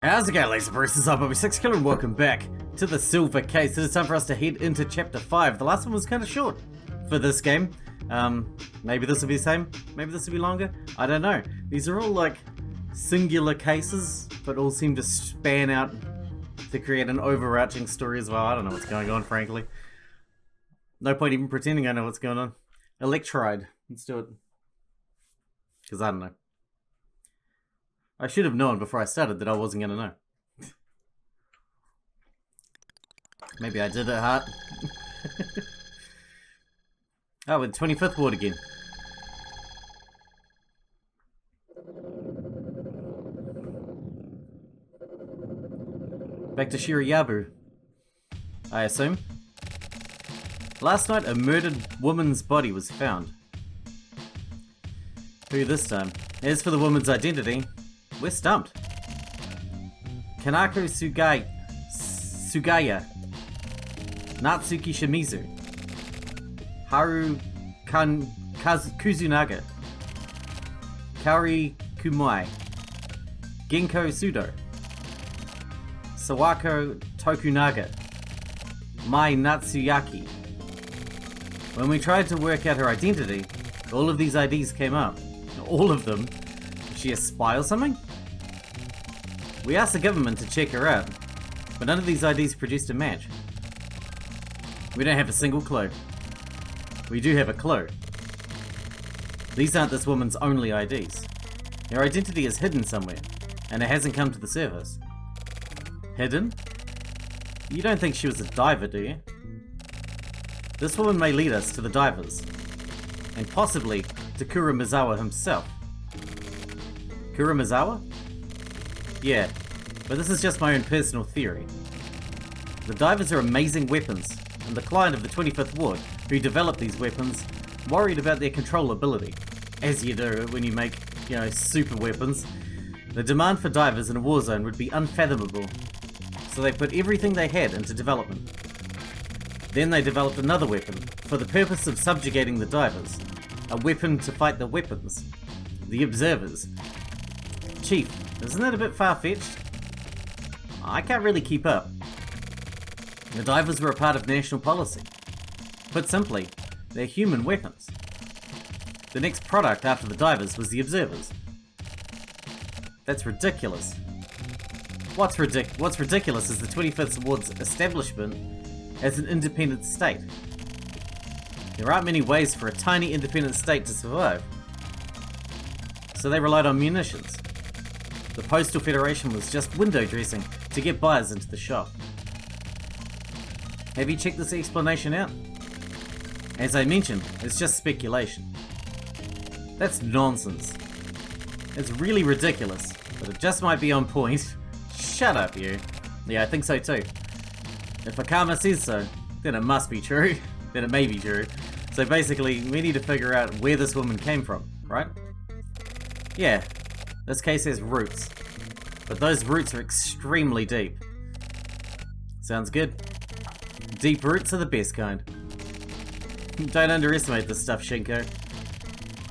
How's it going, ladies and bruises? I'm Sixkilla and welcome back to the Silver Case. It is time for us to head into Chapter 5. The last one was kind of short for this game. Maybe this will be the same, maybe this will be longer, I don't know. These are all like singular cases, but all seem to span out to create an overarching story as well. I don't know what's going on, frankly. No point even pretending I know what's going on. Electride, let's do it. Because I don't know. I should have known before I started that I wasn't going to know. Maybe I did it hard. Oh, with 25th ward again. Back to Shirayabu, I assume. Last night, a murdered woman's body was found. Who this time? As for the woman's identity, we're stumped. Kanako Sugaya, Natsuki Shimizu, Haru Kuzunaga, Kaori Kumai, Genko Sudo, Sawako Tokunaga, Mai Natsuyaki. When we tried to work out her identity, all of these IDs came up. All of them. Is she a spy or something? We asked the government to check her out, but none of these IDs produced a match. We don't have a single clue. We do have a clue. These aren't this woman's only IDs. Her identity is hidden somewhere, and it hasn't come to the surface. Hidden? You don't think she was a diver, do you? This woman may lead us to the divers, and possibly to Kuramizawa himself. Kuramizawa? Yeah, but this is just my own personal theory. The divers are amazing weapons, and the client of the 25th Ward, who developed these weapons, worried about their controllability. As you do when you make, super weapons. The demand for divers in a war zone would be unfathomable, so they put everything they had into development. Then they developed another weapon, for the purpose of subjugating the divers. A weapon to fight the weapons. The observers. Chief, isn't that a bit far-fetched? I can't really keep up. The divers were a part of national policy. Put simply, they're human weapons. The next product after the divers was the observers. That's ridiculous. What's ridiculous is the 25th Ward's establishment as an independent state. There aren't many ways for a tiny independent state to survive. So they relied on munitions. The Postal Federation was just window dressing to get buyers into the shop. Have you checked this explanation out? As I mentioned, it's just speculation. That's nonsense. It's really ridiculous, but it just might be on point. Shut up, you. Yeah, I think so too. If Akama says so, then it must be true. Then it may be true. So basically, we need to figure out where this woman came from, right? Yeah, this case has roots. But those roots are extremely deep. Sounds good. Deep roots are the best kind. Don't underestimate this stuff, Shinko.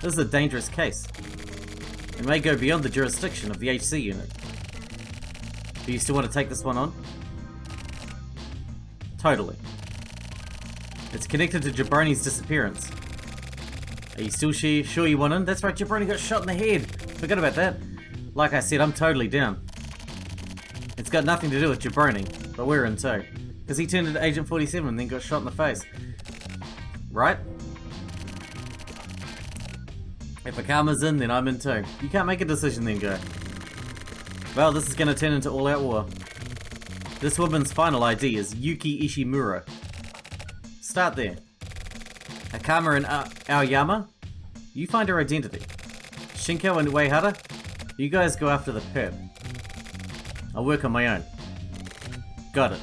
This is a dangerous case. It may go beyond the jurisdiction of the HC unit. Do you still want to take this one on? Totally. It's connected to Jabroni's disappearance. Are you still sure you want in? That's right, Jabroni got shot in the head. Forgot about that. Like I said, I'm totally down. It's got nothing to do with Jabroni, but we're in too. Because he turned into Agent 47 and then got shot in the face. Right? If Akama's in, then I'm in too. You can't make a decision then, Joe. Well, this is going to turn into all-out war. This woman's final ID is Yuki Ishimura. Start there. Akama and Aoyama, you find her identity. Shinko and Uehara, you guys go after the perp. I'll work on my own. Got it.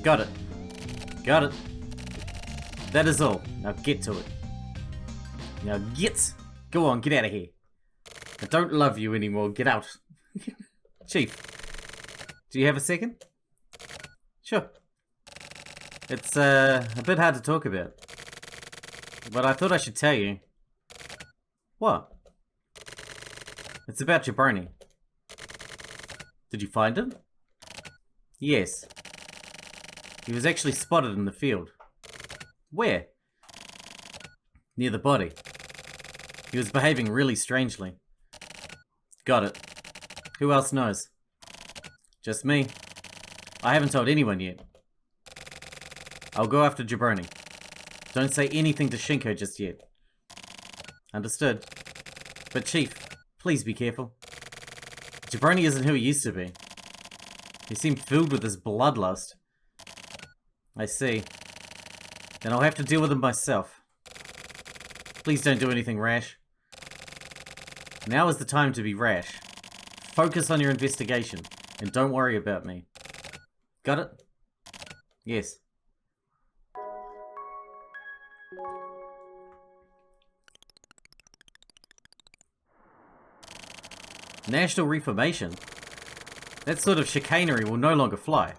Got it. Got it. That is all. Now get to it. Now get! Go on, get out of here. I don't love you anymore. Get out. Chief, do you have a second? Sure. It's a bit hard to talk about. But I thought I should tell you. What? It's about Jabroni. Did you find him? Yes. He was actually spotted in the field. Where? Near the body. He was behaving really strangely. Got it. Who else knows? Just me. I haven't told anyone yet. I'll go after Jabroni. Don't say anything to Shinko just yet. Understood. But Chief, please be careful. Jabroni isn't who he used to be. He seemed filled with his bloodlust. I see. Then I'll have to deal with him myself. Please don't do anything rash. Now is the time to be rash. Focus on your investigation, and don't worry about me. Got it? Yes. National Reformation? That sort of chicanery will no longer fly.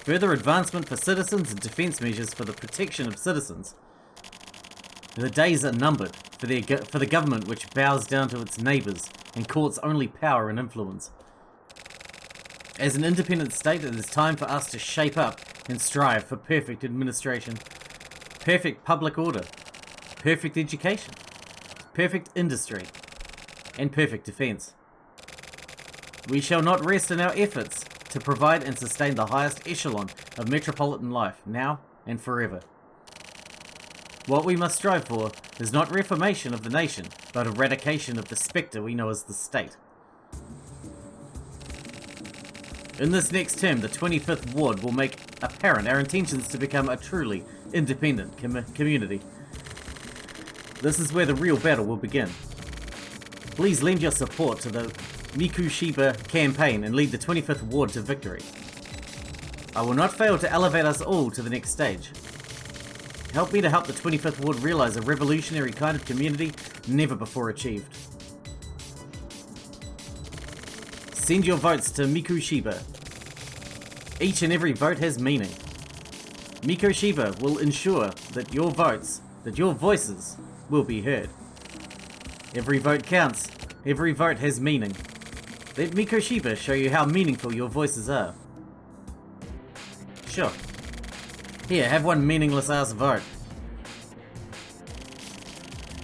Further advancement for citizens and defense measures for the protection of citizens. The days are numbered for the government which bows down to its neighbours and courts only power and influence. As an independent state, it is time for us to shape up and strive for perfect administration, perfect public order, perfect education, perfect industry, and perfect defense. We shall not rest in our efforts to provide and sustain the highest echelon of metropolitan life, now and forever. What we must strive for is not reformation of the nation, but eradication of the spectre we know as the state. In this next term, the 25th Ward will make apparent our intentions to become a truly independent community. This is where the real battle will begin. Please lend your support to the Morishima campaign and lead the 25th Ward to victory. I will not fail to elevate us all to the next stage. Help me to help the 25th Ward realize a revolutionary kind of community never before achieved. Send your votes to Morishima. Each and every vote has meaning. Morishima will ensure that your voices will be heard. Every vote counts. Every vote has meaning. Let Morishima show you how meaningful your voices are. Sure. Here, have one meaningless ass vote.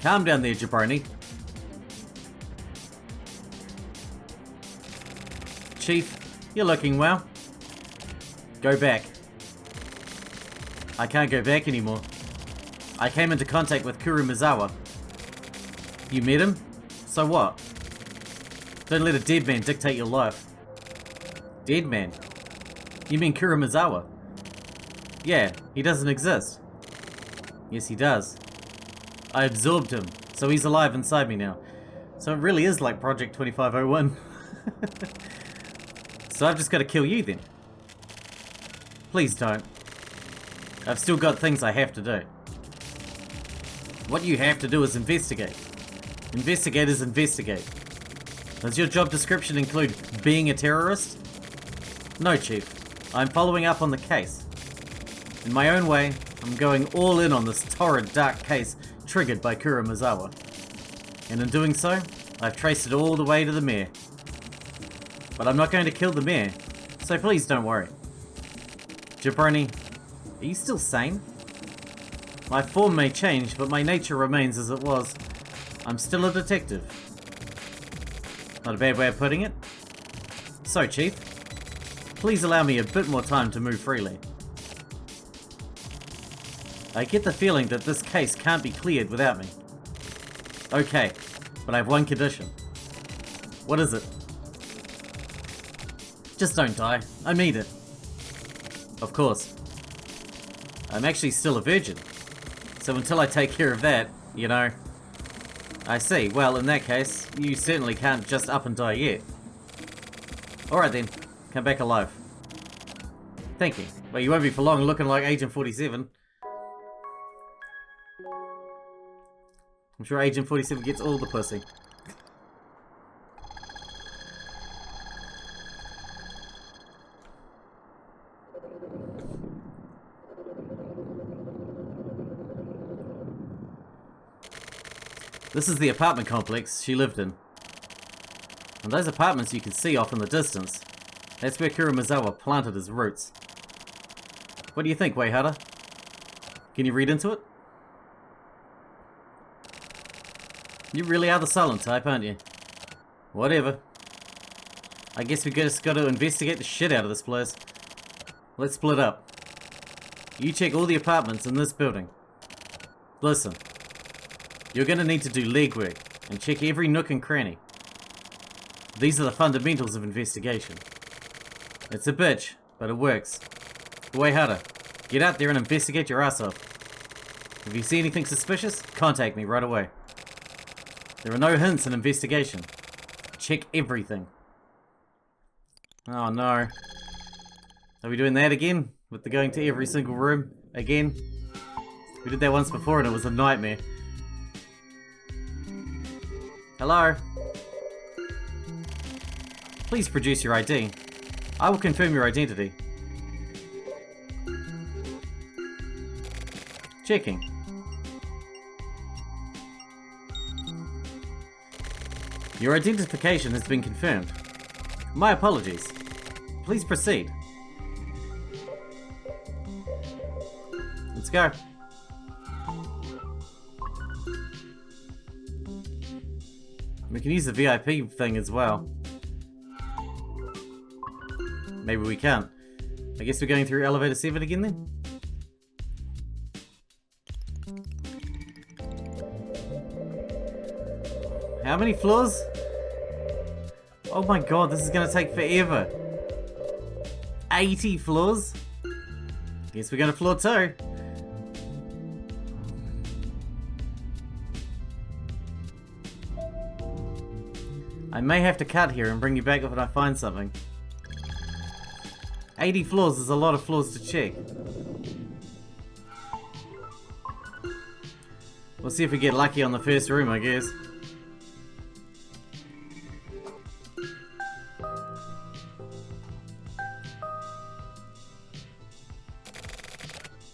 Calm down there, Jabroni. Chief, you're looking well. Go back. I can't go back anymore. I came into contact with Kurumizawa. You met him? So what? Don't let a dead man dictate your life. Dead man? You mean Kurumizawa? Yeah, he doesn't exist. Yes, he does. I absorbed him, so he's alive inside me now. So it really is like Project 2501. So I've just got to kill you then. Please don't. I've still got things I have to do. What you have to do is investigate. Investigators investigate. Does your job description include being a terrorist? No, Chief. I'm following up on the case. In my own way, I'm going all in on this torrid dark case triggered by Kurumizawa. And in doing so, I've traced it all the way to the mayor. But I'm not going to kill the mayor, so please don't worry. Jabroni, are you still sane? My form may change, but my nature remains as it was. I'm still a detective. Not a bad way of putting it. So, Chief, please allow me a bit more time to move freely. I get the feeling that this case can't be cleared without me. Okay, but I have one condition. What is it? Just don't die. I mean it. Of course. I'm actually still a virgin. So until I take care of that, you know... I see. Well, in that case, you certainly can't just up and die yet. Alright then. Come back alive. Thank you. Well, you won't be for long looking like Agent 47. I'm sure Agent 47 gets all the pussy. This is the apartment complex she lived in. And those apartments you can see off in the distance, that's where Kurumizawa planted his roots. What do you think, Waihara? Can you read into it? You really are the silent type, aren't you? Whatever. I guess we just gotta investigate the shit out of this place. Let's split up. You check all the apartments in this building. Listen, you're gonna need to do legwork and check every nook and cranny. These are the fundamentals of investigation. It's a bitch, but it works. Uehara, get out there and investigate your ass off. If you see anything suspicious, contact me right away. There are no hints in investigation. Check everything. Oh no. Are we doing that again? With the going to every single room? Again? We did that once before and it was a nightmare. Hello? Please produce your ID. I will confirm your identity. Checking. Your identification has been confirmed. My apologies. Please proceed. Let's go. We can use the VIP thing as well. Maybe we can't. I guess we're going through elevator 7 again then? How many floors? Oh my god, this is gonna take forever. 80 floors? Guess we're gonna floor 2. I may have to cut here and bring you back when I find something. 80 floors is a lot of floors to check. We'll see if we get lucky on the first room, I guess.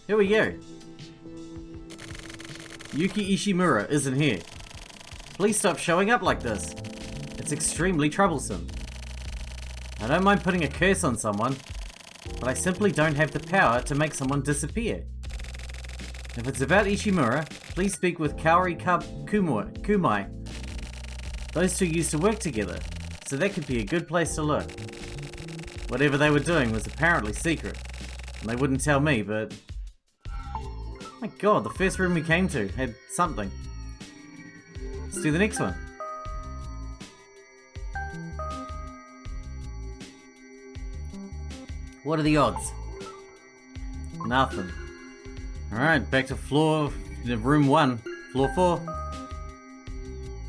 Here we go. Yuki Ishimura isn't here. Please stop showing up like this. It's extremely troublesome. I don't mind putting a curse on someone, but I simply don't have the power to make someone disappear. If it's about Ishimura, please speak with Kaori Kumai. Those two used to work together, so that could be a good place to look. Whatever they were doing was apparently secret, and they wouldn't tell me, but... My god, the first room we came to had something. Let's do the next one. What are the odds? Nothing. Alright, back to room 1. Floor 4.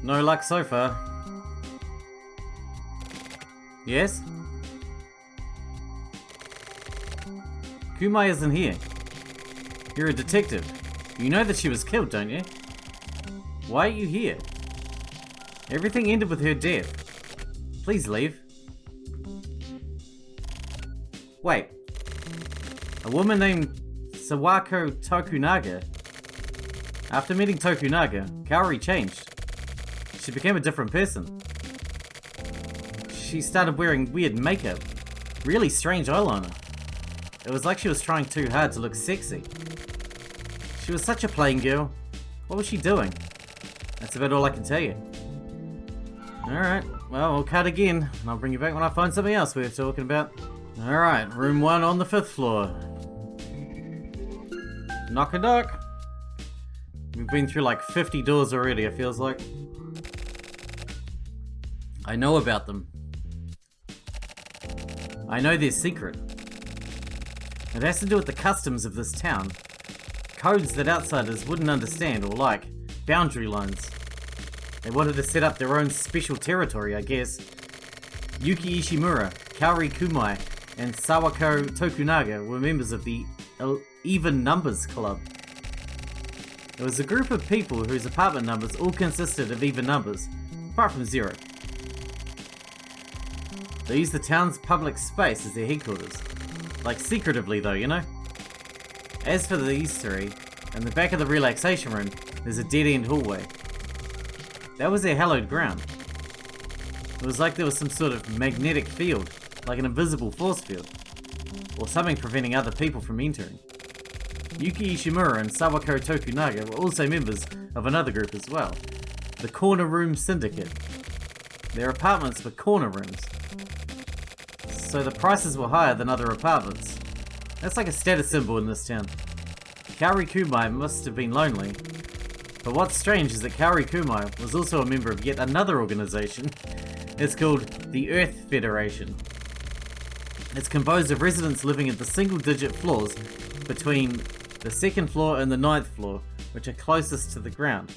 No luck so far. Yes? Kumai isn't here. You're a detective. You know that she was killed, don't you? Why are you here? Everything ended with her death. Please leave. Wait. A woman named Sawako Tokunaga. After meeting Tokunaga, Kaori changed. She became a different person. She started wearing weird makeup. Really strange eyeliner. It was like she was trying too hard to look sexy. She was such a plain girl. What was she doing? That's about all I can tell you. Alright, well, we'll cut again, and I'll bring you back when I find something else we're talking about. Alright, room 1 on the 5th floor. Knock a knock. We've been through like 50 doors already, it feels like. I know about them. I know their secret. It has to do with the customs of this town. Codes that outsiders wouldn't understand or like. Boundary lines. They wanted to set up their own special territory, I guess. Yuki Ishimura, Kaori Kumai, and Sawako Tokunaga were members of the Even Numbers Club. It was a group of people whose apartment numbers all consisted of even numbers, apart from 0. They used the town's public space as their headquarters. Like secretively though, you know? As for these 3, in the back of the relaxation room, there's a dead-end hallway. That was their hallowed ground. It was like there was some sort of magnetic field, like an invisible force field, or something preventing other people from entering. Yuki Ishimura and Sawako Tokunaga were also members of another group as well, the Corner Room Syndicate. Their apartments were corner rooms, so the prices were higher than other apartments. That's like a status symbol in this town. Kaori Kumai must have been lonely, but what's strange is that Kaori Kumai was also a member of yet another organization. It's called the Earth Federation. It's composed of residents living at the single-digit floors between the 2nd floor and the 9th floor, which are closest to the ground.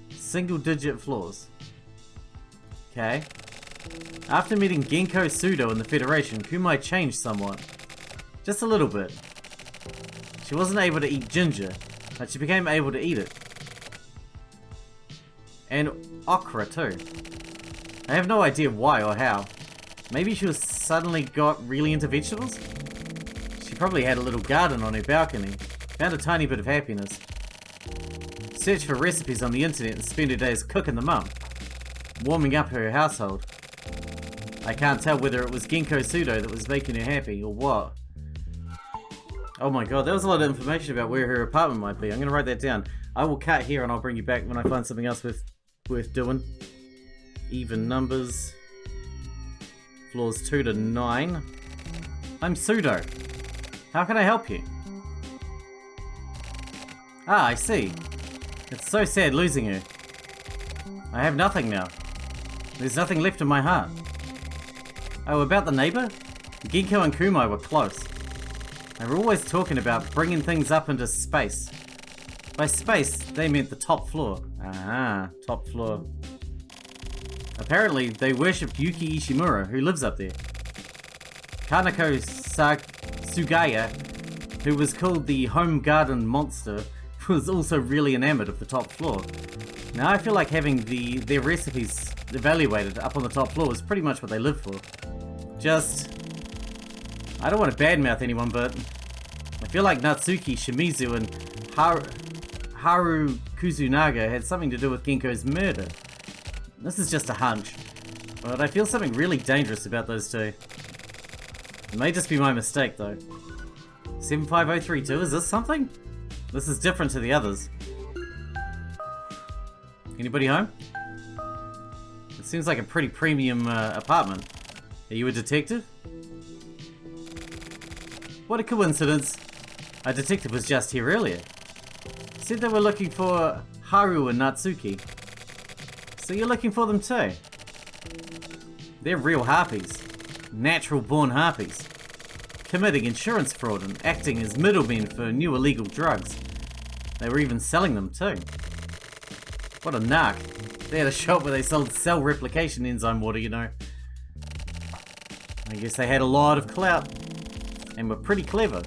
Single-digit floors. Okay. After meeting Genko Sudo in the Federation, Kumai changed somewhat. Just a little bit. She wasn't able to eat ginger, but she became able to eat it. And okra too. I have no idea why or how. Maybe she was suddenly got really into vegetables? She probably had a little garden on her balcony. Found a tiny bit of happiness. Searched for recipes on the internet and spent her days cooking them up. Warming up her household. I can't tell whether it was Genko Sudo that was making her happy or what. Oh my god, that was a lot of information about where her apartment might be. I'm going to write that down. I will cut here and I'll bring you back when I find something else worth doing. Even numbers. Floors 2 to 9. I'm Sudo. How can I help you? Ah, I see. It's so sad losing her. I have nothing now. There's nothing left in my heart. Oh, about the neighbor? Genko and Kumai were close. They were always talking about bringing things up into space. By space, they meant the top floor. Ah, top floor. Apparently, they worshipped Yuki Ishimura, who lives up there. Kanako Sugaya, who was called the Home Garden Monster, was also really enamored of the top floor. Now I feel like having their recipes evaluated up on the top floor is pretty much what they live for. I don't want to badmouth anyone, but I feel like Natsuki Shimizu and Haru Kuzunaga had something to do with Genko's murder. This is just a hunch, but I feel something really dangerous about those two. It may just be my mistake though. 75032, is this something? This is different to the others. Anybody home? It seems like a pretty premium apartment. Are you a detective? What a coincidence. A detective was just here earlier. Said they were looking for Haru and Natsuki. So you're looking for them too? They're real harpies. Natural-born harpies. Committing insurance fraud and acting as middlemen for new illegal drugs. They were even selling them too. What a narc. They had a shop where they sold cell replication enzyme water, you know. I guess they had a lot of clout. And were pretty clever.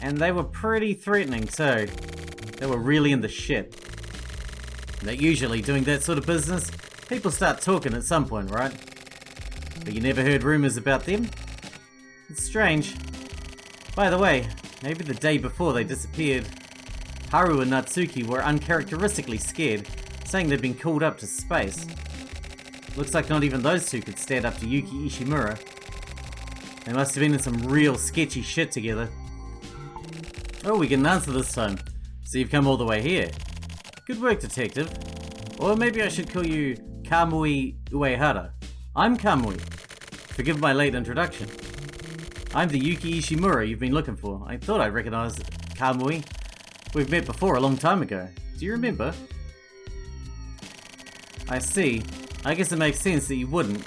And they were pretty threatening too. They were really in the shit. That usually doing that sort of business, people start talking at some point, right? But you never heard rumors about them? It's strange. By the way, maybe the day before they disappeared, Haru and Natsuki were uncharacteristically scared, saying they'd been called up to space. Looks like not even those two could stand up to Yuki Ishimura. They must have been in some real sketchy shit together. Oh, we get an answer this time. So you've come all the way here. Good work, detective. Or maybe I should call you Kamui Uehara. I'm Kamui. Forgive my late introduction. I'm the Yuki Ishimura you've been looking for. I thought I'd recognize Kamui. We've met before a long time ago. Do you remember? I see. I guess it makes sense that you wouldn't.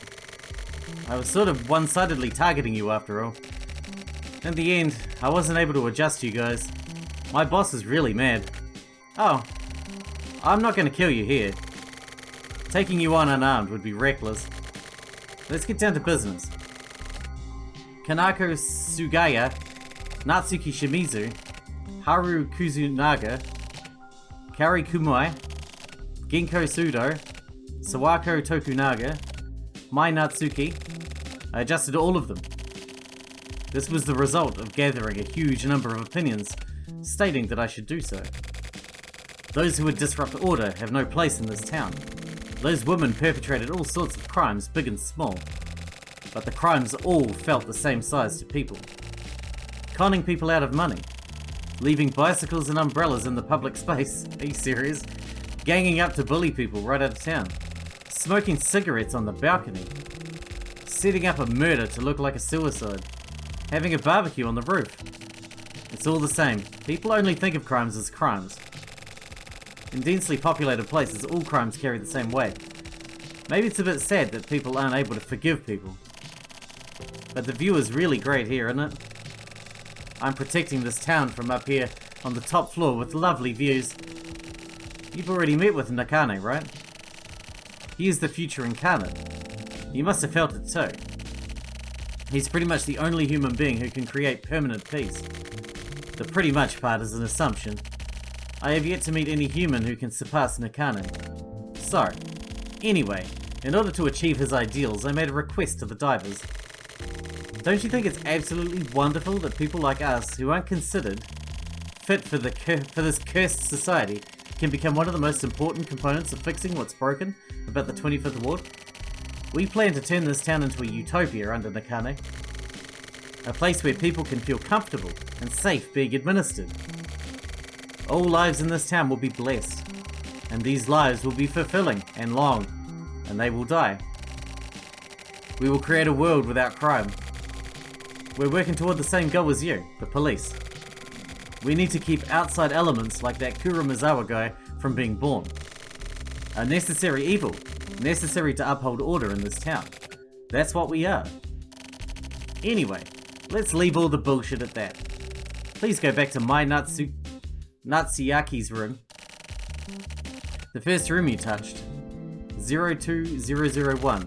I was sort of one-sidedly targeting you after all. In the end, I wasn't able to adjust you guys. My boss is really mad. Oh, I'm not going to kill you here. Taking you on unarmed would be reckless. Let's get down to business. Kanako Sugaya, Natsuki Shimizu, Haru Kuzunaga, Kari Kumai, Genko Sudo, Sawako Tokunaga, Mai Natsuki. I adjusted all of them. This was the result of gathering a huge number of opinions, stating that I should do so. Those who would disrupt order have no place in this town. Those women perpetrated all sorts of crimes, big and small. But the crimes all felt the same size to people. Conning people out of money. Leaving bicycles and umbrellas in the public space. Are you serious? Ganging up to bully people right out of town. Smoking cigarettes on the balcony. Setting up a murder to look like a suicide. Having a barbecue on the roof. It's all the same. People only think of crimes as crimes. In densely populated places, all crimes carry the same weight. Maybe it's a bit sad that people aren't able to forgive people. But the view is really great here, isn't it? I'm protecting this town from up here on the top floor with lovely views. You've already met with Nakane, right? He is the future incarnate. You must have felt it too. He's pretty much the only human being who can create permanent peace. The pretty much part is an assumption. I have yet to meet any human who can surpass Nakane. So, anyway, in order to achieve his ideals, I made a request to the divers. Don't you think it's absolutely wonderful that people like us, who aren't considered fit for this cursed society, can become one of the most important components of fixing what's broken about the 25th Ward? We plan to turn this town into a utopia under Nakane. A place where people can feel comfortable and safe being administered. All lives in this town will be blessed, and these lives will be fulfilling and long, and they will die. We will create a world without crime. We're working toward the same goal as you, the police. We need to keep outside elements like that Kuramizawa guy from being born. A necessary evil, necessary to uphold order in this town. That's what we are. Anyway, let's leave all the bullshit at that. Please go back to my Natsuyaki's room. The first room you touched. 02001.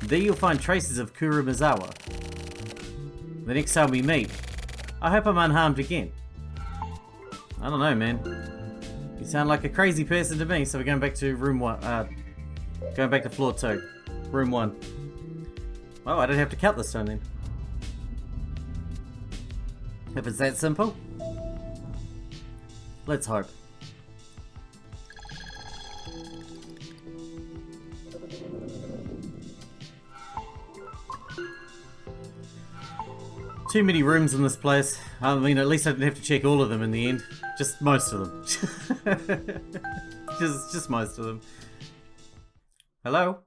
There you'll find traces of Kuramizawa. The next time we meet, I hope I'm unharmed again. I don't know, man. You sound like a crazy person to me, so we're going back to room 1. Going back to floor 2. Room 1. Well, I don't have to count this time then. If it's that simple. Let's hope. Too many rooms in this place. I mean, at least I didn't have to check all of them in the end. Just most of them. just most of them. Hello?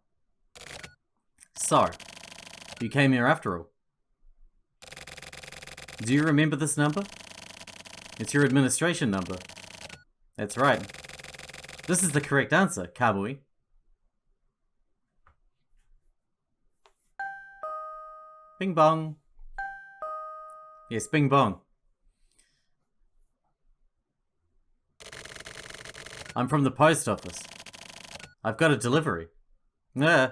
So, you came here after all. Do you remember this number? It's your administration number. That's right. This is the correct answer, Kamui. Bing bong. Yes, bing bong. I'm from the post office. I've got a delivery. Yeah.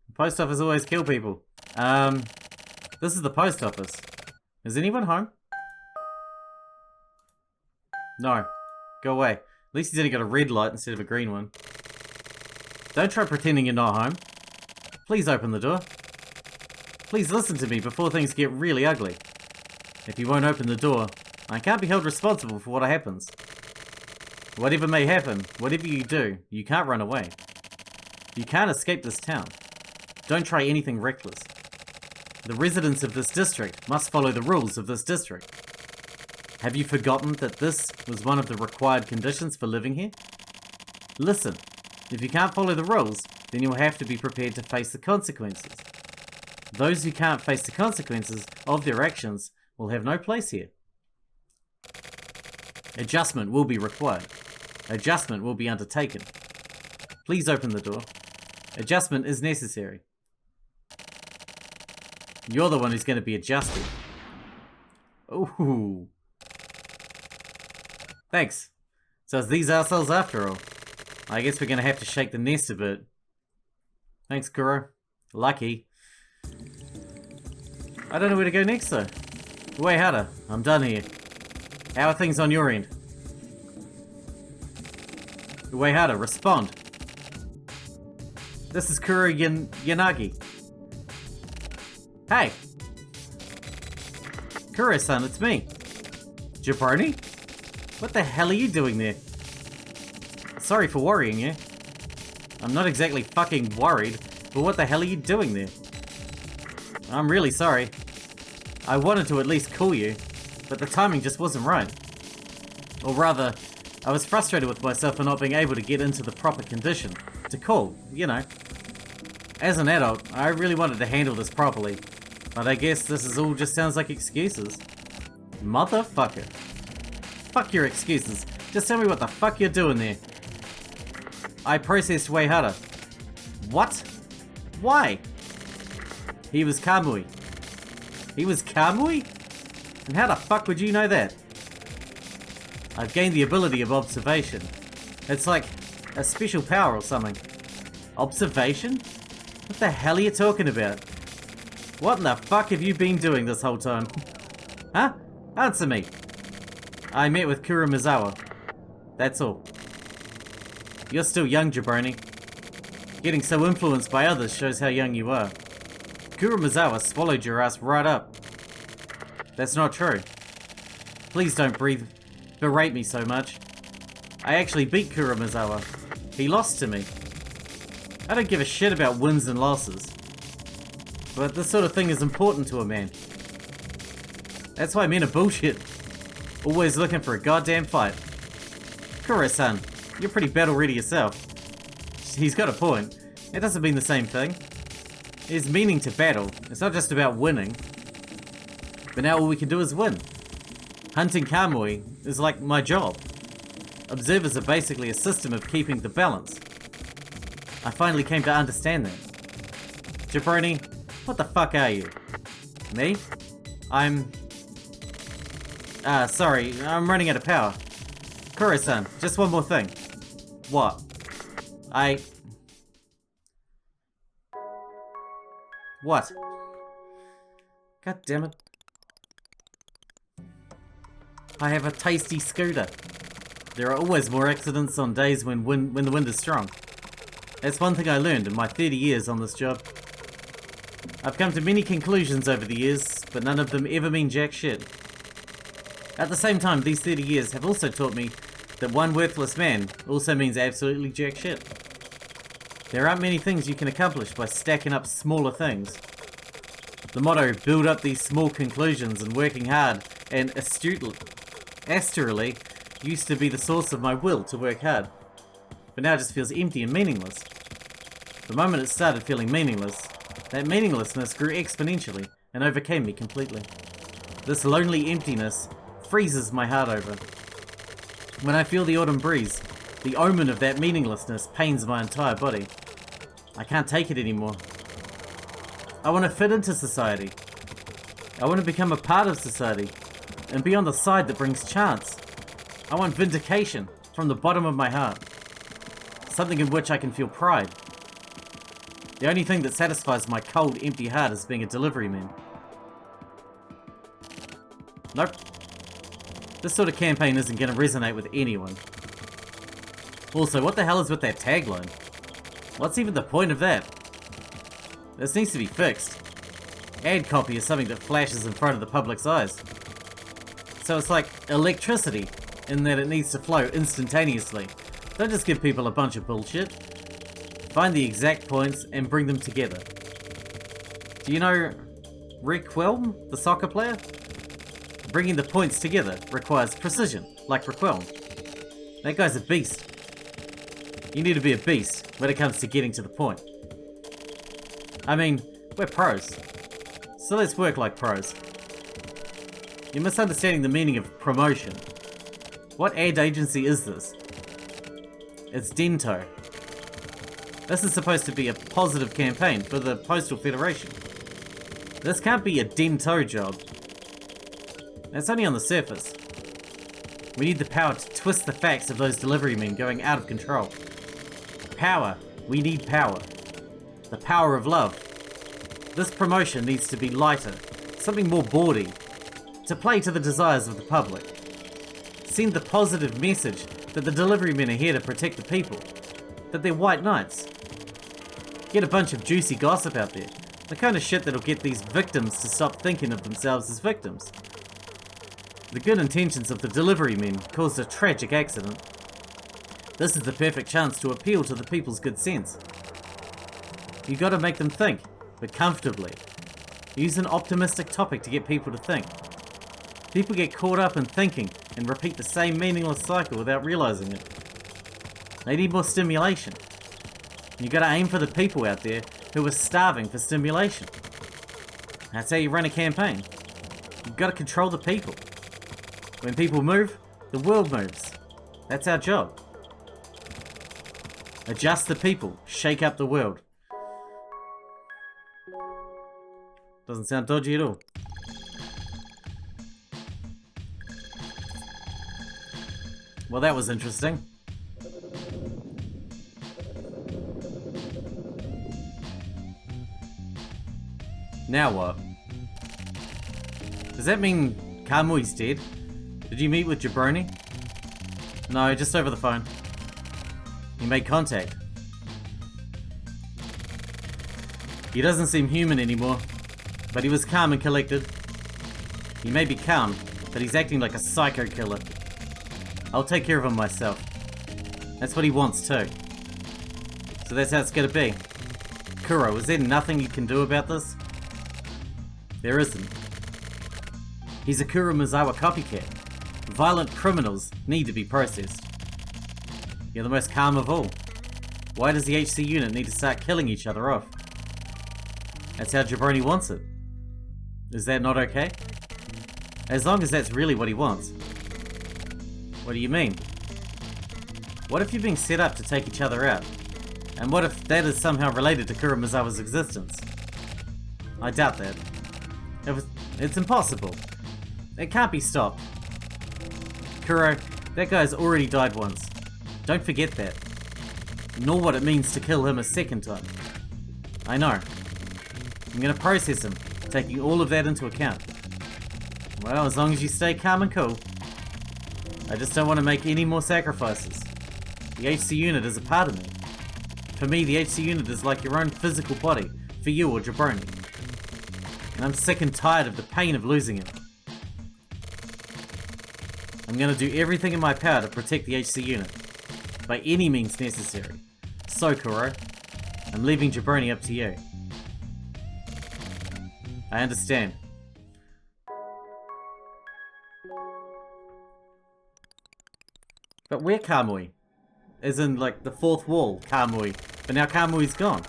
The post office always kill people. This is the post office. Is anyone home? No. Go away. At least he's only got a red light instead of a green one. Don't try pretending you're not home. Please open the door. Please listen to me before things get really ugly. If you won't open the door, I can't be held responsible for what happens. Whatever may happen, whatever you do, you can't run away. You can't escape this town. Don't try anything reckless. The residents of this district must follow the rules of this district. Have you forgotten that this was one of the required conditions for living here? Listen, if you can't follow the rules, then you'll have to be prepared to face the consequences. Those who can't face the consequences of their actions will have no place here. Adjustment will be required. Adjustment will be undertaken. Please open the door. Adjustment is necessary. You're the one who's going to be adjusted. Ooh. Thanks. So it's these assholes after all. I guess we're going to have to shake the nest a bit. Thanks, Kuro. Lucky. I don't know where to go next though. Uehara, I'm done here. How are things on your end? Uehara, respond. This is Kuro Yanagi. Hey! Kuro-san, it's me. Jabroni? What the hell are you doing there? Sorry for worrying you. I'm not exactly fucking worried, but what the hell are you doing there? I'm really sorry. I wanted to at least call you, but the timing just wasn't right. Or rather, I was frustrated with myself for not being able to get into the proper condition to call, you know. As an adult, I really wanted to handle this properly, but I guess this is all just sounds like excuses. Motherfucker. Fuck your excuses. Just tell me what the fuck you're doing there. I processed Uehara. What? Why? He was Kamui. He was Kamui? And how the fuck would you know that? I've gained the ability of observation. It's like a special power or something. Observation? What the hell are you talking about? What in the fuck have you been doing this whole time? Huh? Answer me. I met with Kurumizawa. That's all. You're still young, jabroni. Getting so influenced by others shows how young you are. Kurumizawa swallowed your ass right up. That's not true. Please don't berate me so much. I actually beat Kurumizawa. He lost to me. I don't give a shit about wins and losses. But this sort of thing is important to a man. That's why men are bullshit. Always looking for a goddamn fight. Kuro-san, you're pretty battle ready yourself. He's got a point. It doesn't mean the same thing. There's meaning to battle. It's not just about winning. But now all we can do is win. Hunting Kamui is like my job. Observers are basically a system of keeping the balance. I finally came to understand that. Jabroni, what the fuck are you? Me? Sorry, I'm running out of power. Kuro-san, just one more thing. What? What? God damn it. I have a tasty scooter. There are always more accidents on days when the wind is strong. That's one thing I learned in my 30 years on this job. I've come to many conclusions over the years, but none of them ever mean jack shit. At the same time, these 30 years have also taught me that one worthless man also means absolutely jack shit. There aren't many things you can accomplish by stacking up smaller things. The motto, build up these small conclusions and working hard and astrally, used to be the source of my will to work hard. But now it just feels empty and meaningless. The moment it started feeling meaningless, that meaninglessness grew exponentially and overcame me completely. This lonely emptiness freezes my heart over. When I feel the autumn breeze, the omen of that meaninglessness pains my entire body. I can't take it anymore. I want to fit into society. I want to become a part of society and be on the side that brings chance. I want vindication from the bottom of my heart. Something in which I can feel pride. The only thing that satisfies my cold, empty heart is being a delivery man. Nope. This sort of campaign isn't going to resonate with anyone. Also, what the hell is with that tagline? What's even the point of that? This needs to be fixed. Ad copy is something that flashes in front of the public's eyes. So it's like electricity, in that it needs to flow instantaneously. Don't just give people a bunch of bullshit. Find the exact points and bring them together. Do you know Requelm, the soccer player? Bringing the points together requires precision, like Requelm. That guy's a beast. You need to be a beast when it comes to getting to the point. I mean, we're pros. So let's work like pros. You're misunderstanding the meaning of promotion. What ad agency is this? It's Dento. This is supposed to be a positive campaign for the Postal Federation. This can't be a Dento job. That's only on the surface. We need the power to twist the facts of those delivery men going out of control. Power. We need power. The power of love. This promotion needs to be lighter, something more bawdy, to play to the desires of the public. Send the positive message that the delivery men are here to protect the people, that they're white knights. Get a bunch of juicy gossip out there, the kind of shit that'll get these victims to stop thinking of themselves as victims. The good intentions of the delivery men caused a tragic accident. This is the perfect chance to appeal to the people's good sense. You gotta make them think, but comfortably. Use an optimistic topic to get people to think. People get caught up in thinking and repeat the same meaningless cycle without realizing it. They need more stimulation. You gotta aim for the people out there who are starving for stimulation. That's how you run a campaign. You've gotta control the people. When people move, the world moves. That's our job. Adjust the people, shake up the world. Doesn't sound dodgy at all. Well, that was interesting. Now what? Does that mean Kamui's dead? Did you meet with Jabroni? No, just over the phone. He made contact. He doesn't seem human anymore, but he was calm and collected. He may be calm, but he's acting like a psycho killer. I'll take care of him myself. That's what he wants too. So that's how it's gonna be. Kuro, is there nothing you can do about this? There isn't. He's a Kuromizawa copycat. Violent criminals need to be processed. You're the most calm of all. Why does the HC unit need to start killing each other off? That's how Jabroni wants it. Is that not okay? As long as that's really what he wants. What do you mean? What if you're being set up to take each other out? And what if that is somehow related to Kuromizawa's existence? I doubt that. It's impossible. It can't be stopped. Kuro, that guy's already died once. Don't forget that. Nor what it means to kill him a second time. I know. I'm gonna process him, taking all of that into account. Well, as long as you stay calm and cool. I just don't want to make any more sacrifices. The HC unit is a part of me. For me, the HC unit is like your own physical body, for you or Jabroni. And I'm sick and tired of the pain of losing him. I'm gonna do everything in my power to protect the HC unit, by any means necessary. So, Kuro, I'm leaving Jabroni up to you. I understand. But where Kamui? As in, like, the fourth wall, Kamui. But now Kamui's gone.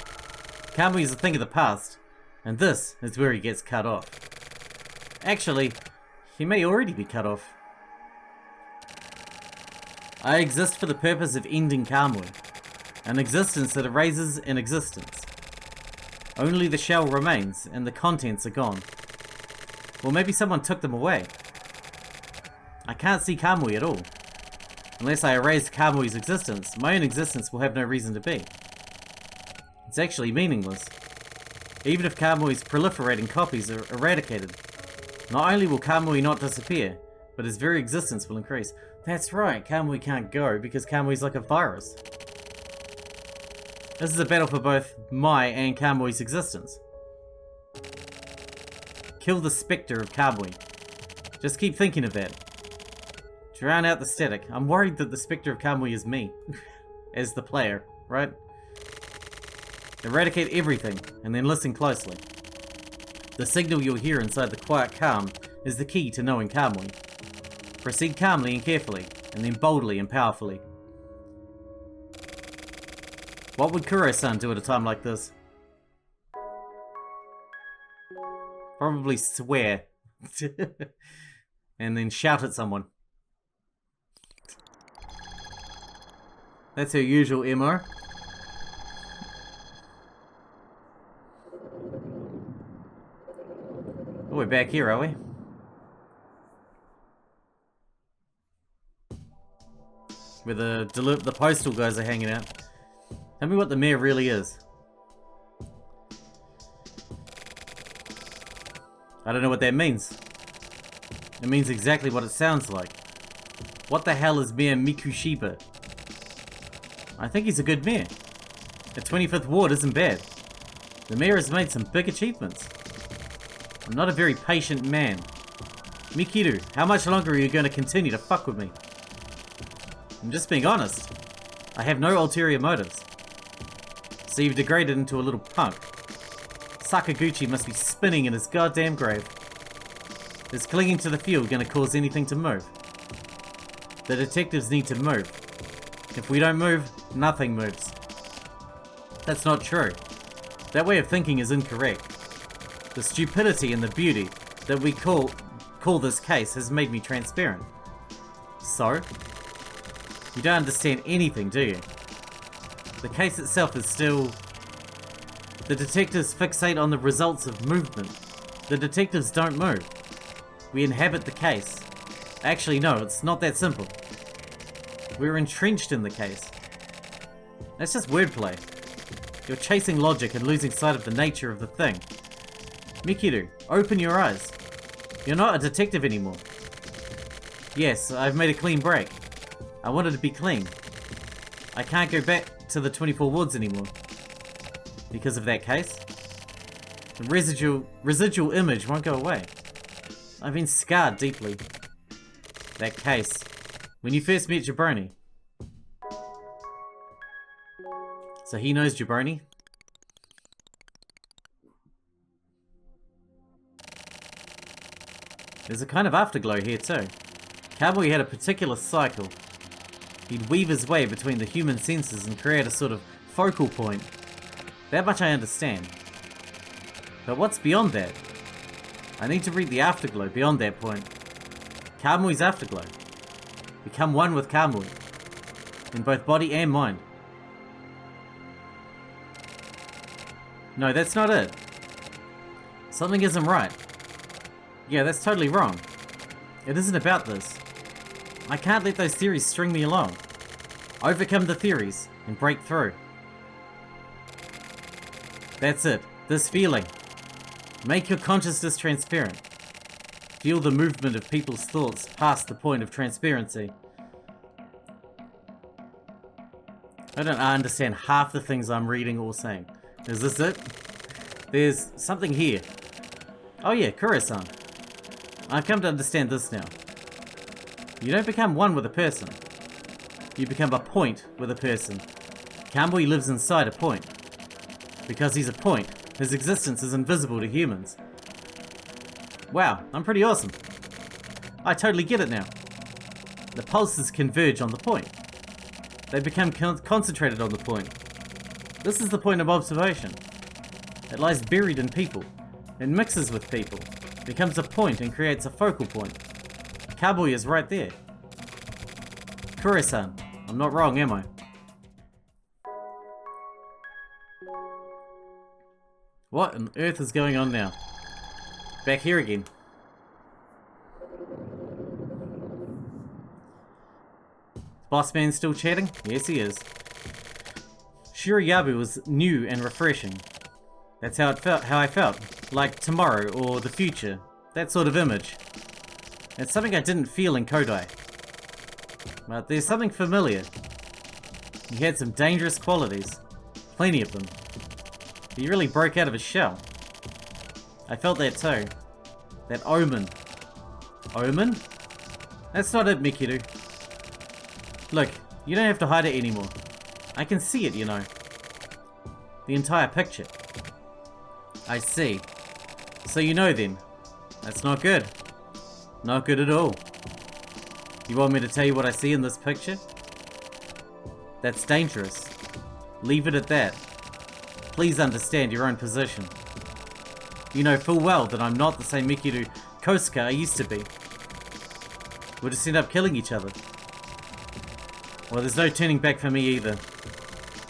Kamui is a thing of the past, and this is where he gets cut off. Actually, he may already be cut off. I exist for the purpose of ending Kamui, an existence that erases an existence. Only the shell remains, and the contents are gone. Or maybe someone took them away. I can't see Kamui at all. Unless I erase Kamui's existence, my own existence will have no reason to be. It's actually meaningless. Even if Kamui's proliferating copies are eradicated, not only will Kamui not disappear, but his very existence will increase. That's right, Kamui can't go because Kamui's like a virus. This is a battle for both my and Kamui's existence. Kill the spectre of Kamui. Just keep thinking of that. Drown out the static. I'm worried that the spectre of Kamui is me. As the player, right? Eradicate everything, and then listen closely. The signal you'll hear inside the quiet calm is the key to knowing Kamui. Proceed calmly and carefully, and then boldly and powerfully. What would Kuro-san do at a time like this? Probably swear. And then shout at someone. That's her usual MO. Oh, we're back here, are we? Where the postal guys are hanging out. Tell me what the mayor really is. I don't know what that means. It means exactly what it sounds like. What the hell is Mayor Mikushiba? I think he's a good mayor. The 25th ward isn't bad. The mayor has made some big achievements. I'm not a very patient man. Mikiru, how much longer are you going to continue to fuck with me? I'm just being honest. I have no ulterior motives. So you've degraded into a little punk. Sakaguchi must be spinning in his goddamn grave. Is clinging to the field gonna cause anything to move? The detectives need to move. If we don't move, nothing moves. That's not true. That way of thinking is incorrect. The stupidity and the beauty that we call this case has made me transparent. So? You don't understand anything, do you? The case itself is still... The detectives fixate on the results of movement. The detectives don't move. We inhabit the case. Actually, no, it's not that simple. We're entrenched in the case. That's just wordplay. You're chasing logic and losing sight of the nature of the thing. Mikiru, open your eyes. You're not a detective anymore. Yes, I've made a clean break. I wanted to be clean. I can't go back to the 24 wards anymore. Because of that case? The residual image won't go away. I've been scarred deeply. That case. When you first met Jabroni. So he knows Jabroni? There's a kind of afterglow here too. Cowboy had a particular cycle. He'd weave his way between the human senses and create a sort of focal point. That much I understand. But what's beyond that? I need to read the afterglow beyond that point. Kamui's afterglow. Become one with Kamui. In both body and mind. No, that's not it. Something isn't right. Yeah, that's totally wrong. It isn't about this. I can't let those theories string me along. Overcome the theories and break through. That's it. This feeling. Make your consciousness transparent. Feel the movement of people's thoughts past the point of transparency. I don't understand half the things I'm reading or saying. Is this it? There's something here. Oh yeah, Kuro-san. I've come to understand this now. You don't become one with a person. You become a point with a person. Kamui lives inside a point. Because he's a point, his existence is invisible to humans. Wow, I'm pretty awesome. I totally get it now. The pulses converge on the point. They become concentrated on the point. This is the point of observation. It lies buried in people. It mixes with people. Becomes a point and creates a focal point. Cowboy is right there. Kuro-san, I'm not wrong, am I? What on earth is going on now? Back here again. Boss man still chatting? Yes, he is. Shirayabu was new and refreshing. That's how I felt. Like tomorrow or the future. That sort of image. It's something I didn't feel in Kodai. But there's something familiar. He had some dangerous qualities. Plenty of them. He really broke out of his shell. I felt that too. That omen. Omen? That's not it, Mikiru. Look, you don't have to hide it anymore. I can see it, you know. The entire picture. I see. So you know then. That's not good. Not good at all. You want me to tell you what I see in this picture? That's dangerous. Leave it at that. Please understand your own position. You know full well that I'm not the same Mikiru Kosuke I used to be. We'll just end up killing each other. Well, there's no turning back for me either.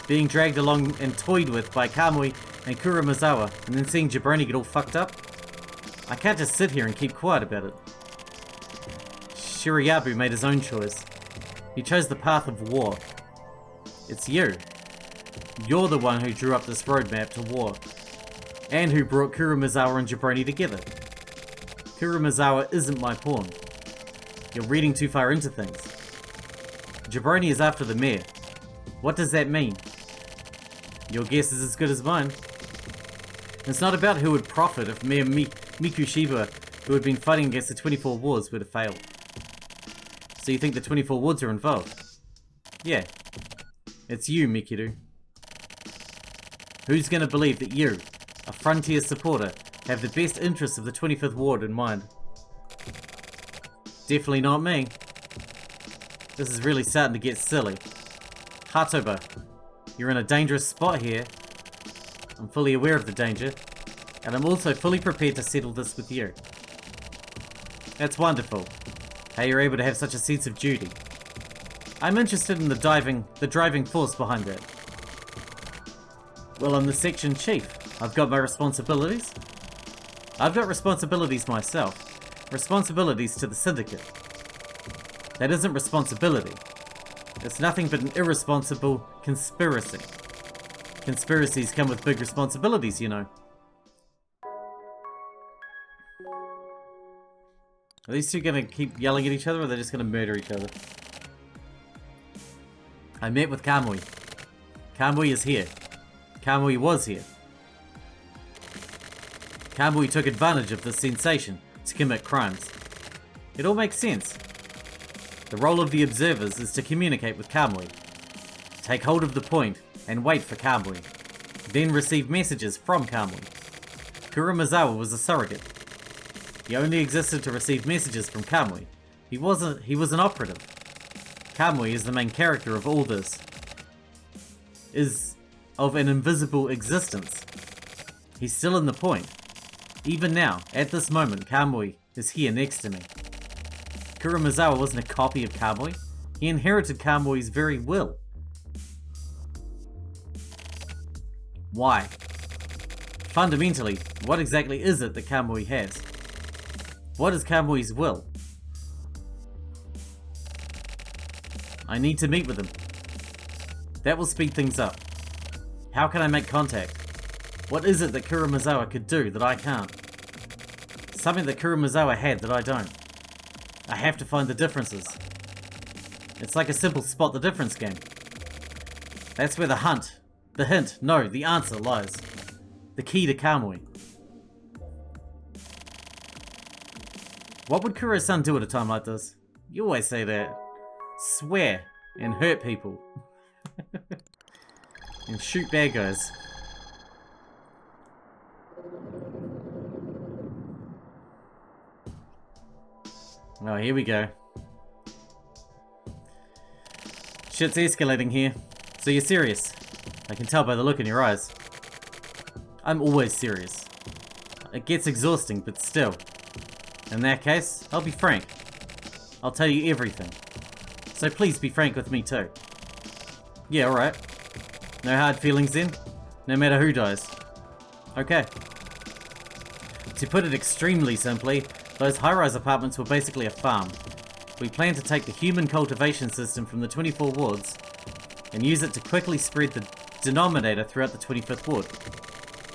Being dragged along and toyed with by Kamui and Kuromizawa, and then seeing Jabroni get all fucked up? I can't just sit here and keep quiet about it. Shirayabu made his own choice. He chose the path of war. It's you. You're the one who drew up this roadmap to war. And who brought Kuromizawa and Jabroni together. Kuromizawa isn't my pawn. You're reading too far into things. Jabroni is after the mayor. What does that mean? Your guess is as good as mine. It's not about who would profit if Mayor Mikushiba, who had been fighting against the 24 wards, were to fail. So you think the 24 wards are involved? Yeah. It's you, Mikiru. Who's gonna believe that you, a Frontier supporter, have the best interests of the 25th Ward in mind? Definitely not me. This is really starting to get silly. Hatoba, you're in a dangerous spot here. I'm fully aware of the danger, and I'm also fully prepared to settle this with you. That's wonderful, how you're able to have such a sense of duty. I'm interested in the driving force behind that. Well, I'm the section chief. I've got my responsibilities. I've got responsibilities myself. Responsibilities to the syndicate. That isn't responsibility. It's nothing but an irresponsible conspiracy. Conspiracies come with big responsibilities, you know. Are these two gonna keep yelling at each other, or are they just gonna murder each other? I met with Kamui. Kamui is here. Kamui was here. Kamui took advantage of this sensation to commit crimes. It all makes sense. The role of the observers is to communicate with Kamui, take hold of the point, and wait for Kamui, then receive messages from Kamui. Kurumazawa was a surrogate. He only existed to receive messages from Kamui. He was an operative. Kamui is the main character of all this. Is of an invisible existence. He's still in the point. Even now, at this moment, Kamui is here next to me. Kurumazawa wasn't a copy of Kamui. He inherited Kamui's very will. Why? Fundamentally, what exactly is it that Kamui has? What is Kamui's will? I need to meet with him. That will speed things up. How can I make contact? What is it that Kurumazawa could do that I can't? Something that Kurumazawa had that I don't. I have to find the differences. It's like a simple spot the difference game. That's where the answer lies. The key to Kamui. What would Kuro-san do at a time like this? You always say that. Swear and hurt people. And shoot bad guys. Oh, here we go. Shit's escalating here. So you're serious. I can tell by the look in your eyes. I'm always serious. It gets exhausting, but still. In that case, I'll be frank. I'll tell you everything. So please be frank with me too. Yeah, alright. No hard feelings then? No matter who dies. Okay. To put it extremely simply, those high-rise apartments were basically a farm. We planned to take the human cultivation system from the 24 wards and use it to quickly spread the denominator throughout the 25th ward.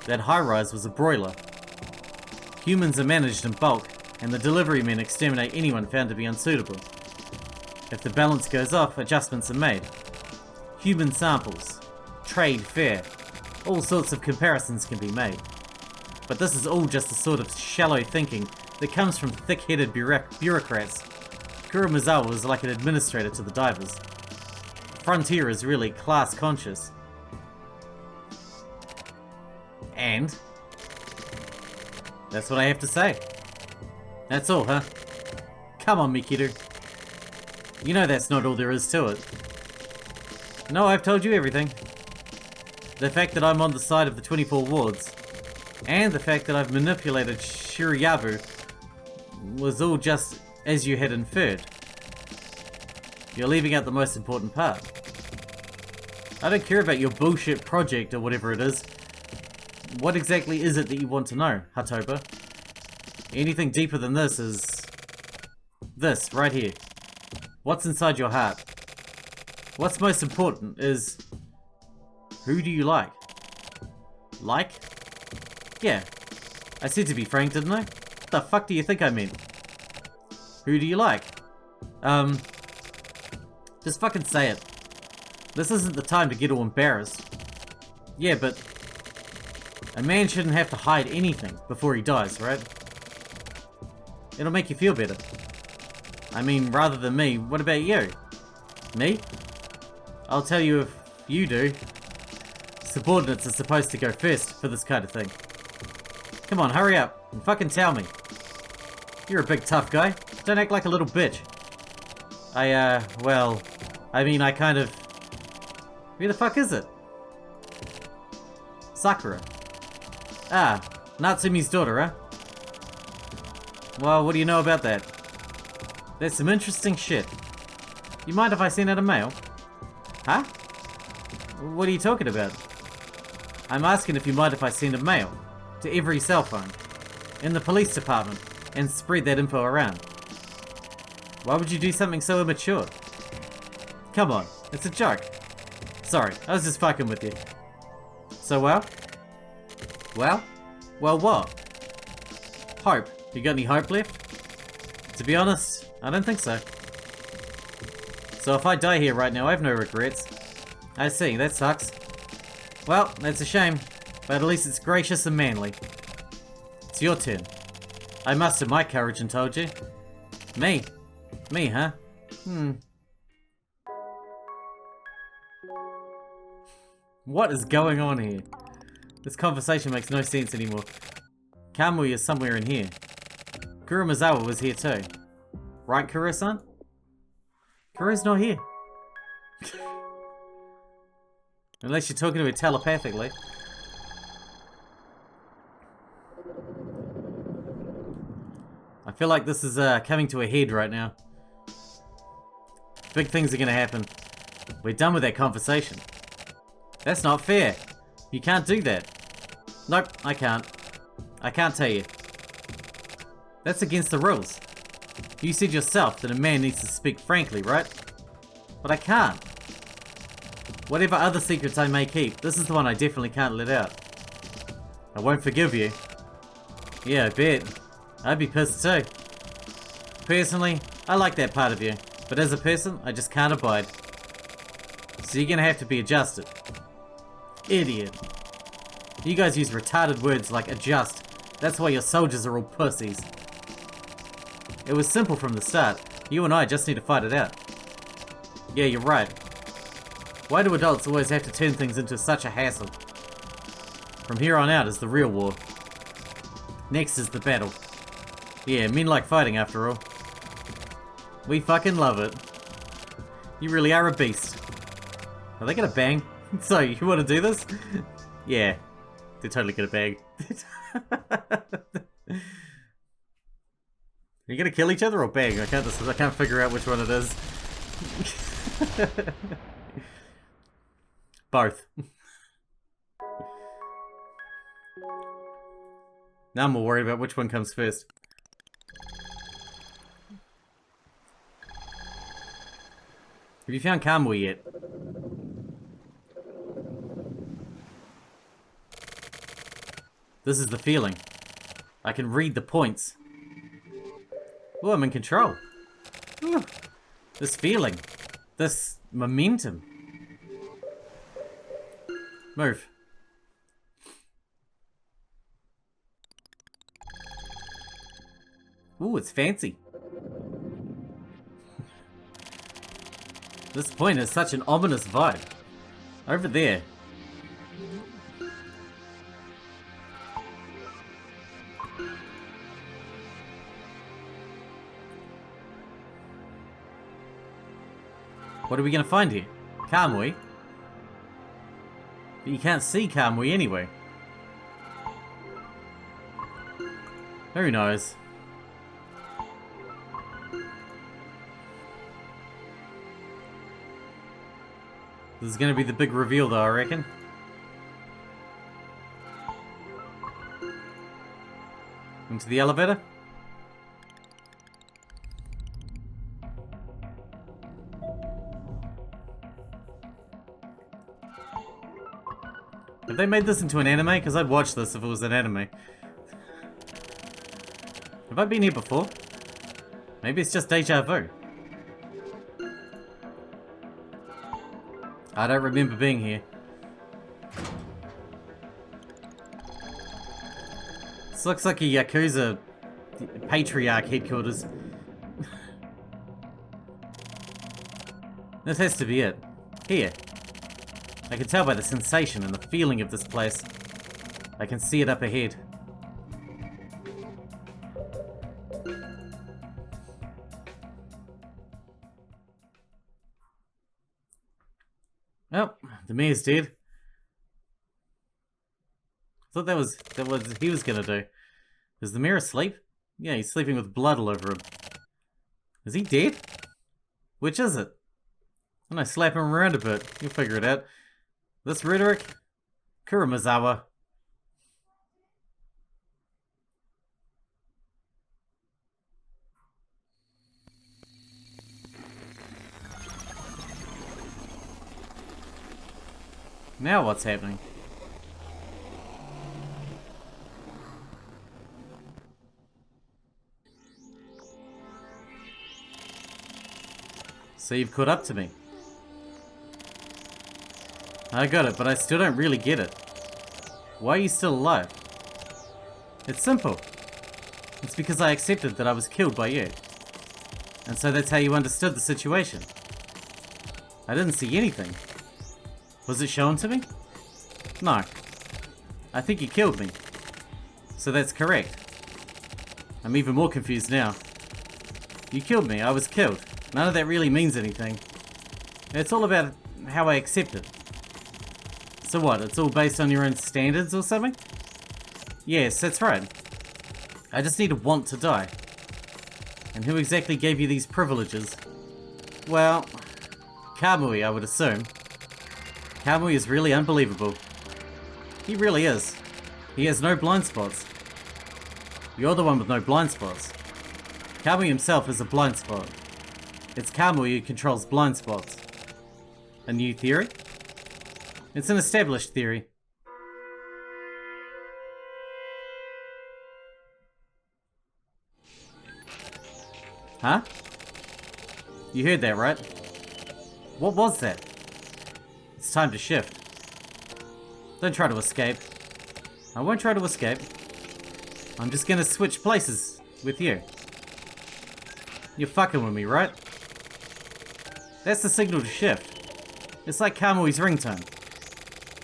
That high-rise was a broiler. Humans are managed in bulk, and the delivery men exterminate anyone found to be unsuitable. If the balance goes off, adjustments are made. Human samples, trade fair, all sorts of comparisons can be made. But this is all just the sort of shallow thinking that comes from thick-headed bureaucrats. Kurumazawa was like an administrator to the divers. Frontier is really class-conscious. And that's what I have to say. That's all, huh? Come on, Mikiru. You know that's not all there is to it. No, I've told you everything. The fact that I'm on the side of the 24 wards, and the fact that I've manipulated Shiryabu was all just as you had inferred. You're leaving out the most important part. I don't care about your bullshit project or whatever it is. What exactly is it that you want to know, Hatoba? Anything deeper than this is... this, right here. What's inside your heart? What's most important is... who do you like? Like? Yeah. I said to be frank, didn't I? What the fuck do you think I meant? Who do you like? Just fucking say it. This isn't the time to get all embarrassed. Yeah, but... a man shouldn't have to hide anything before he dies, right? It'll make you feel better. I mean, rather than me, what about you? Me? I'll tell you if You do. Subordinates are supposed to go first for this kind of thing. Come on, hurry up and fucking tell me. You're a big tough guy. Don't act like a little bitch. Well, I mean, I kind of... Who the fuck is it? Sakura. Ah, Natsumi's daughter, huh? Well, what do you know about that? There's some interesting shit. You mind if I send out a mail? Huh? What are you talking about? I'm asking if you mind if I send a mail to every cell phone in the police department and spread that info around. Why would you do something so immature? Come on, it's a joke. Sorry, I was just fucking with you. So well? Well? Well what? Hope. You got any hope left? To be honest, I don't think so. So if I die here right now, I have no regrets. I see, that sucks. Well, that's a shame, but at least it's gracious and manly. It's your turn. I mustered my courage and told you. Me? Me, huh? What is going on here? This conversation makes no sense anymore. Kamui is somewhere in here. Kurumazawa was here too. Right, Kuro-san? Kuro's not here. Unless you're talking to her telepathically. I feel like this is coming to a head right now. Big things are gonna happen. We're done with that conversation. That's not fair. You can't do that. Nope, I can't. I can't tell you. That's against the rules. You said yourself that a man needs to speak frankly, right? But I can't. Whatever other secrets I may keep, this is the one I definitely can't let out. I won't forgive you. Yeah, I bet. I'd be pissed too. Personally, I like that part of you, but as a person, I just can't abide. So you're gonna have to be adjusted. Idiot. You guys use retarded words like adjust. That's why your soldiers are all pussies. It was simple from the start. You and I just need to fight it out. Yeah, you're right. Why do adults always have to turn things into such a hassle? From here on out is the real war. Next is the battle. Yeah, men like fighting after all. We fucking love it. You really are a beast. Are they gonna bang? So, you wanna do this? Yeah, they're totally gonna bang. Are you gonna kill each other or bang? I can't figure out which one it is. Both. Now I'm more worried about which one comes first. Have you found Kamui yet? This is the feeling. I can read the points. Oh, I'm in control. Ooh. This feeling. This momentum. Move. Ooh, it's fancy. This point has such an ominous vibe. Over there. What are we gonna find here? Kamui? But you can't see Kamui anyway. Who knows? This is gonna be the big reveal though, I reckon. Into the elevator? Have they made this into an anime? Because I'd watch this if it was an anime. Have I been here before? Maybe it's just deja vu. I don't remember being here. This looks like a Yakuza patriarch headquarters. This has to be it. Here. I can tell by the sensation and the feeling of this place. I can see it up ahead. Oh, the mayor's dead. I thought that was what he was gonna do. Is the mayor asleep? Yeah, he's sleeping with blood all over him. Is he dead? Which is it? And I slap him around a bit. You'll figure it out. This rhetoric? Kurumazawa. Now what's happening? So you've caught up to me. I got it, but I still don't really get it. Why are you still alive? It's simple. It's because I accepted that I was killed by you. And so that's how you understood the situation. I didn't see anything. Was it shown to me? No. I think you killed me. So that's correct. I'm even more confused now. You killed me, I was killed. None of that really means anything. It's all about how I accept it. So what, it's all based on your own standards or something? Yes, that's right. I just need to want to die. And who exactly gave you these privileges? Well, Kamui, I would assume. Kamui is really unbelievable. He really is. He has no blind spots. You're the one with no blind spots. Kamui himself is a blind spot. It's Kamui who controls blind spots. A new theory? It's an established theory. Huh? You heard that, right? What was that? It's time to shift. Don't try to escape. I won't try to escape. I'm just gonna switch places with you. You're fucking with me, right? That's the signal to shift. It's like Kamui's ringtone.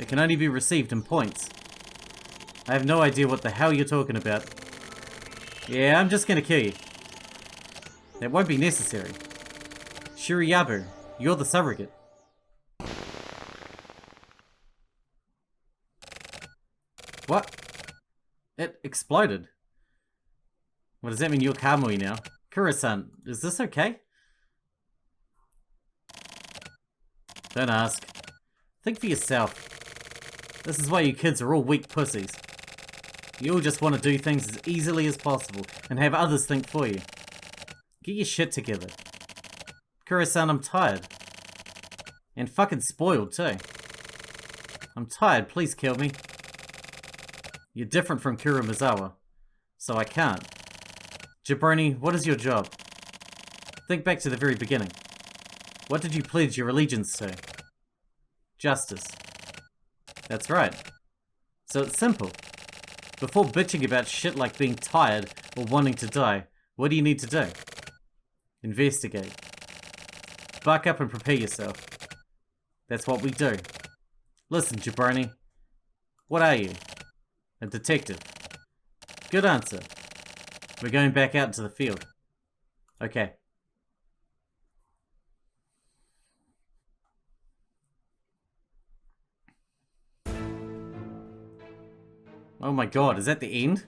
It can only be received in points. I have no idea what the hell you're talking about. Yeah, I'm just gonna kill you. That won't be necessary. Shiriyabu, you're the surrogate. What? It exploded. What does that mean you're Kamui now? Kura-san, is this okay? Don't ask. Think for yourself. This is why you kids are all weak pussies. You all just want to do things as easily as possible and have others think for you. Get your shit together. Kura-san, I'm tired. And fucking spoiled too. I'm tired, please kill me. You're different from Kurumazawa, so I can't. Jabroni, what is your job? Think back to the very beginning. What did you pledge your allegiance to? Justice. That's right. So it's simple. Before bitching about shit like being tired or wanting to die, what do you need to do? Investigate. Buck up and prepare yourself. That's what we do. Listen, Jabroni. What are you? A detective. Good answer. We're going back out into the field. Okay. Oh my god, is that the end?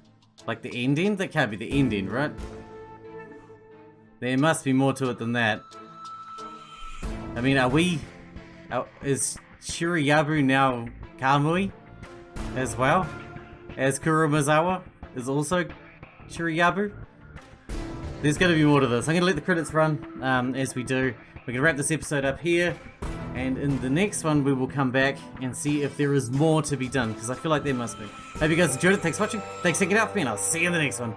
Like the end? That can't be the end, right? There must be more to it than that. I mean, is Shiriyabu now Kamui as well? As Kurumazawa is also Shiriyabu? There's gonna be more to this. I'm gonna let the credits run as we do. We're gonna wrap this episode up here. And in the next one, we will come back and see if there is more to be done, because I feel like there must be. Hope you guys enjoyed it. Thanks for watching. Thanks for checking it out for me, and I'll see you in the next one.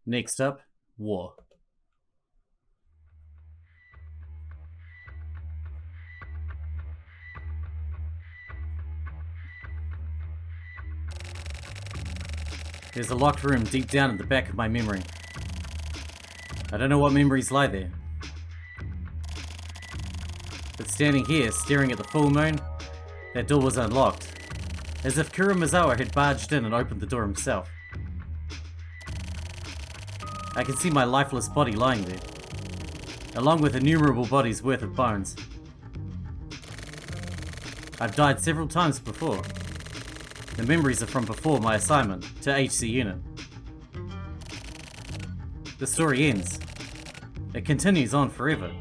Next up, war. There's a locked room deep down at the back of my memory. I don't know what memories lie there. But standing here, staring at the full moon, that door was unlocked, as if Kuromizawa had barged in and opened the door himself. I can see my lifeless body lying there, along with innumerable bodies worth of bones. I've died several times before. The memories are from before my assignment to HC Unit. The story ends. It continues on forever.